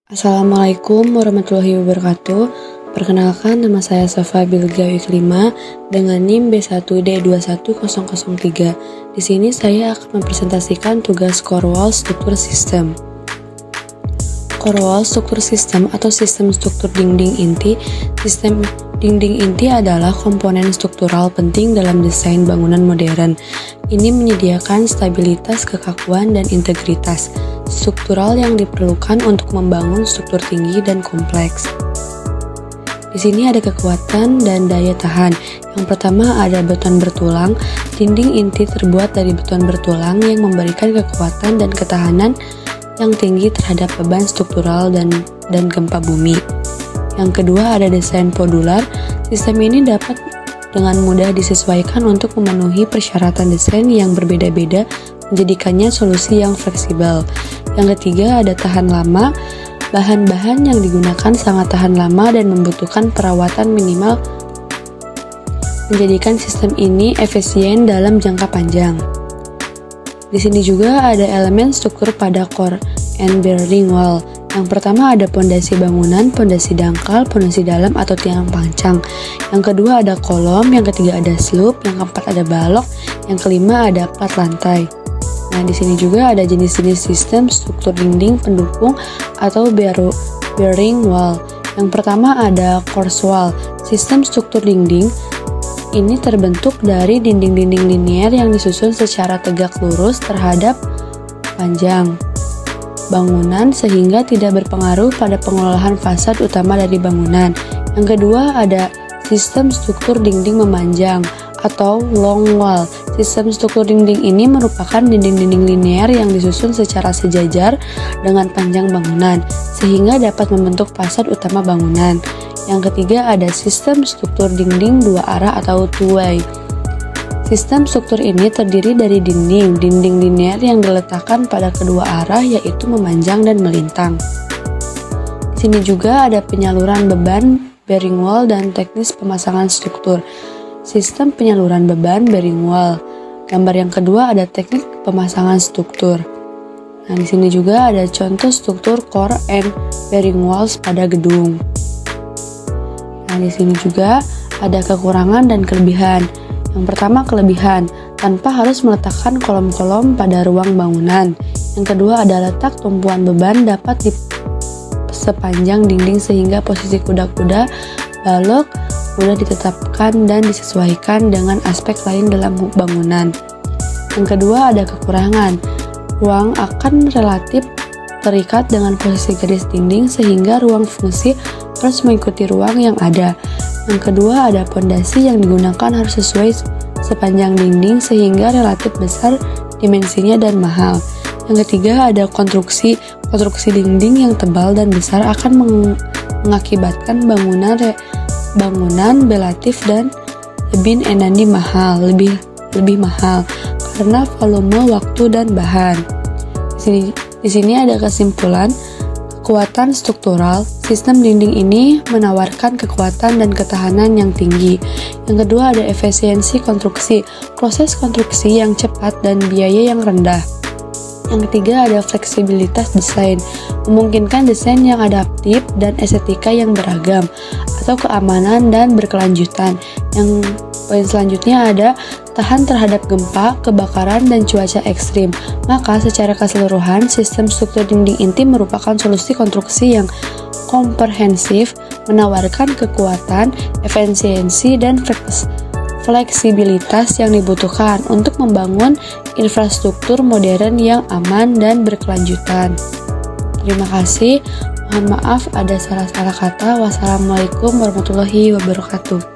Assalamualaikum warahmatullahi wabarakatuh. Perkenalkan, nama saya Safa Bilga Wiklima dengan NIM B1D21003. Di sini saya akan mempresentasikan tugas core wall struktur sistem. Core wall struktur sistem atau sistem struktur dinding inti. Sistem dinding inti adalah komponen struktural penting dalam desain bangunan modern. Ini menyediakan stabilitas, kekakuan, dan integritas struktural yang diperlukan untuk membangun struktur tinggi dan kompleks. Di sini ada kekuatan dan daya tahan. Yang pertama ada beton bertulang. Dinding inti terbuat dari beton bertulang yang memberikan kekuatan dan ketahanan yang tinggi terhadap beban struktural dan gempa bumi. Yang kedua ada desain modular. Sistem ini dapat dengan mudah disesuaikan untuk memenuhi persyaratan desain yang berbeda-beda, menjadikannya solusi yang fleksibel. Yang ketiga ada tahan lama. Bahan-bahan yang digunakan sangat tahan lama dan membutuhkan perawatan minimal, menjadikan sistem ini efisien dalam jangka panjang. Di sini juga ada elemen struktur pada core and bearing wall. Yang pertama ada pondasi bangunan, pondasi dangkal, pondasi dalam atau tiang pancang. Yang kedua ada kolom, yang ketiga ada sloop, yang keempat ada balok, yang kelima ada plat lantai. Nah, di sini juga ada jenis-jenis sistem struktur dinding pendukung atau bearing wall. Yang pertama ada coarse wall. Sistem struktur dinding ini terbentuk dari dinding-dinding linear yang disusun secara tegak lurus terhadap panjang bangunan sehingga tidak berpengaruh pada pengelolaan fasad utama dari bangunan. Yang kedua ada sistem struktur dinding memanjang atau long wall. Sistem struktur dinding ini merupakan dinding-dinding linear yang disusun secara sejajar dengan panjang bangunan sehingga dapat membentuk fasad utama bangunan. Yang ketiga ada sistem struktur dinding dua arah atau two-way. Sistem struktur ini terdiri dari dinding linear yang diletakkan pada kedua arah, yaitu memanjang dan melintang. Di sini juga ada penyaluran beban bearing wall dan teknis pemasangan struktur. Sistem penyaluran beban bearing wall. Gambar yang kedua ada teknik pemasangan struktur. Nah, di sini juga ada contoh struktur core and bearing walls pada gedung. Nah, di sini juga ada kekurangan dan kelebihan. Yang pertama kelebihan, tanpa harus meletakkan kolom-kolom pada ruang bangunan. Yang kedua ada letak tumpuan beban dapat di sepanjang dinding sehingga posisi kuda-kuda balok mudah ditetapkan dan disesuaikan dengan aspek lain dalam bangunan. Yang kedua ada kekurangan, ruang akan relatif terikat dengan posisi garis dinding sehingga ruang fungsi harus mengikuti ruang yang ada. Yang kedua ada pondasi yang digunakan harus sesuai sepanjang dinding sehingga relatif besar dimensinya dan mahal. Yang ketiga ada konstruksi dinding yang tebal dan besar akan mengakibatkan bangunan relatif dan lebih mahal karena volume, waktu, dan bahan. Di sini ada kesimpulan. Kekuatan struktural, sistem dinding ini menawarkan kekuatan dan ketahanan yang tinggi. Yang kedua ada efisiensi konstruksi, proses konstruksi yang cepat dan biaya yang rendah. Yang ketiga ada fleksibilitas desain, memungkinkan desain yang adaptif dan estetika yang beragam, atau keamanan dan berkelanjutan. Yang poin selanjutnya ada tahan terhadap gempa, kebakaran, dan cuaca ekstrim. Maka secara keseluruhan, sistem struktur dinding inti merupakan solusi konstruksi yang komprehensif, menawarkan kekuatan, efisiensi, dan fleksibilitas yang dibutuhkan untuk membangun infrastruktur modern yang aman dan berkelanjutan. Terima kasih. Mohon maaf ada salah-salah kata. Wassalamualaikum warahmatullahi wabarakatuh.